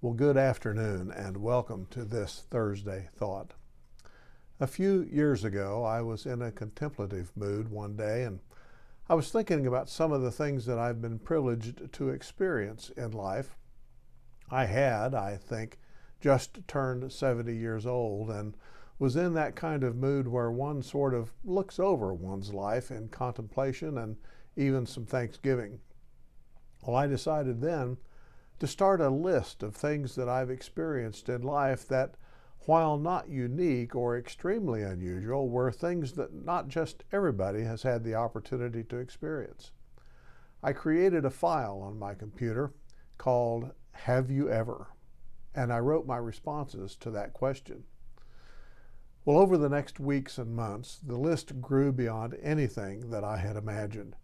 Well, good afternoon and welcome to this Thursday Thought. A few years ago, I was in a contemplative mood one day and I was thinking about some of the things that I've been privileged to experience in life. I think, just turned 70 years old and was in that kind of mood where one sort of looks over one's life in contemplation and even some thanksgiving. Well, I decided then to start a list of things that I've experienced in life that, while not unique or extremely unusual, were things that not just everybody has had the opportunity to experience. I created a file on my computer called Have You Ever? And I wrote my responses to that question. Well, over the next weeks and months, the list grew beyond anything that I had imagined.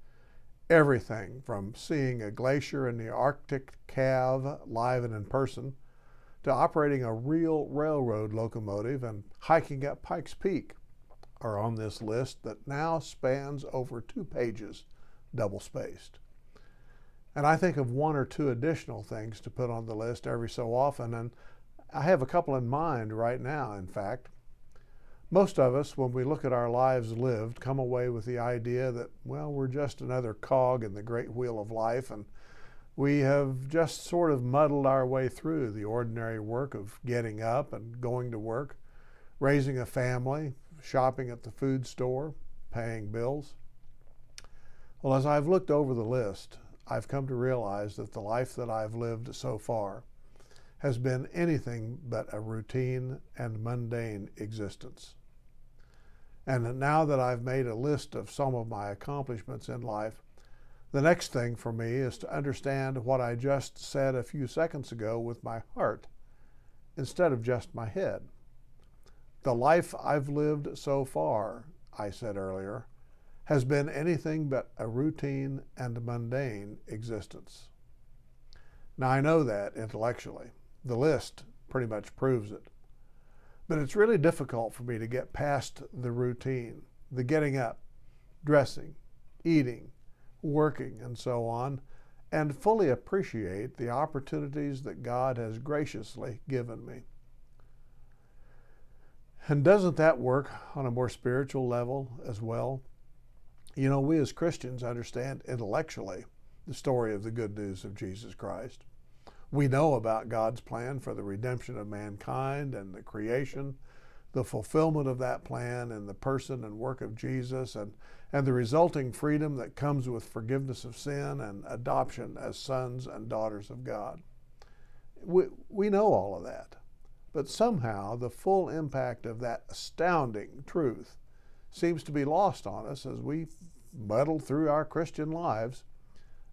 Everything from seeing a glacier in the Arctic calve live and in person, to operating a real railroad locomotive and hiking up Pikes Peak are on this list that now spans over 2 pages, double-spaced. And I think of one or two additional things to put on the list every so often, and I have a couple in mind right now, in fact. Most of us, when we look at our lives lived, come away with the idea that, well, we're just another cog in the great wheel of life, and we have just sort of muddled our way through the ordinary work of getting up and going to work, raising a family, shopping at the food store, paying bills. Well, as I've looked over the list, I've come to realize that the life that I've lived so far has been anything but a routine and mundane existence. And now that I've made a list of some of my accomplishments in life, the next thing for me is to understand what I just said a few seconds ago with my heart instead of just my head. The life I've lived so far, I said earlier, has been anything but a routine and mundane existence. Now, I know that intellectually. The list pretty much proves it. But it's really difficult for me to get past the routine, the getting up, dressing, eating, working, and so on, and fully appreciate the opportunities that God has graciously given me. And doesn't that work on a more spiritual level as well? You know, we as Christians understand intellectually the story of the good news of Jesus Christ. We know about God's plan for the redemption of mankind and the creation, the fulfillment of that plan in the person and work of Jesus, and the resulting freedom that comes with forgiveness of sin and adoption as sons and daughters of God. We know all of that, but somehow the full impact of that astounding truth seems to be lost on us as we muddle through our Christian lives,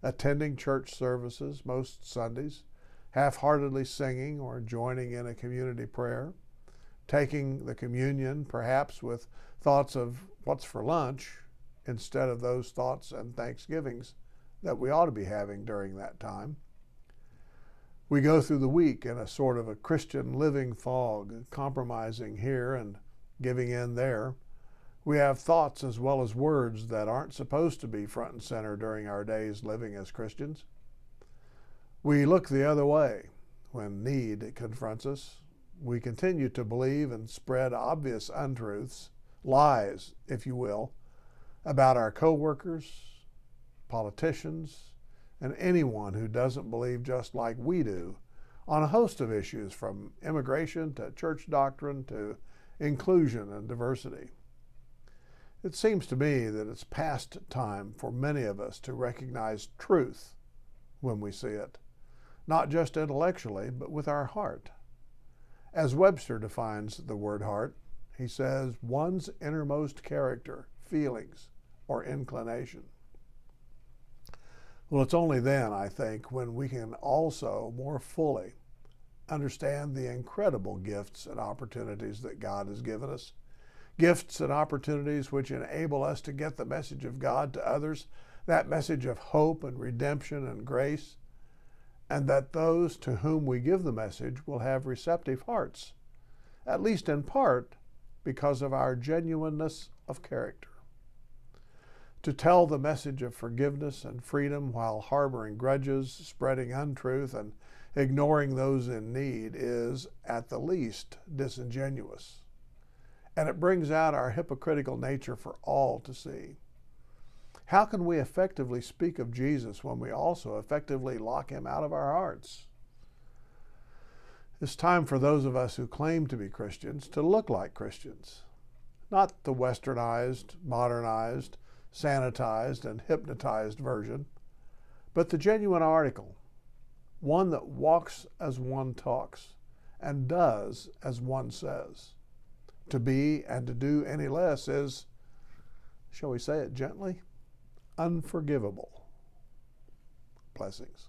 attending church services most Sundays, half-heartedly singing or joining in a community prayer, taking the communion perhaps with thoughts of what's for lunch instead of those thoughts and thanksgivings that we ought to be having during that time. We go through the week in a sort of a Christian living fog, compromising here and giving in there. We have thoughts as well as words that aren't supposed to be front and center during our days living as Christians. We look the other way when need confronts us. We continue to believe and spread obvious untruths, lies, if you will, about our coworkers, politicians, and anyone who doesn't believe just like we do on a host of issues from immigration to church doctrine to inclusion and diversity. It seems to me that it's past time for many of us to recognize truth when we see it, not just intellectually, but with our heart. As Webster defines the word heart, he says, one's innermost character, feelings, or inclination. Well, it's only then, I think, when we can also more fully understand the incredible gifts and opportunities that God has given us, gifts and opportunities which enable us to get the message of God to others, that message of hope and redemption and grace, and that those to whom we give the message will have receptive hearts, at least in part because of our genuineness of character. To tell the message of forgiveness and freedom while harboring grudges, spreading untruth, and ignoring those in need is, at the least, disingenuous. And it brings out our hypocritical nature for all to see. How can we effectively speak of Jesus when we also effectively lock him out of our hearts? It's time for those of us who claim to be Christians to look like Christians, not the westernized, modernized, sanitized, and hypnotized version, but the genuine article, one that walks as one talks and does as one says. To be and to do any less is, shall we say it gently, unforgivable. Blessings.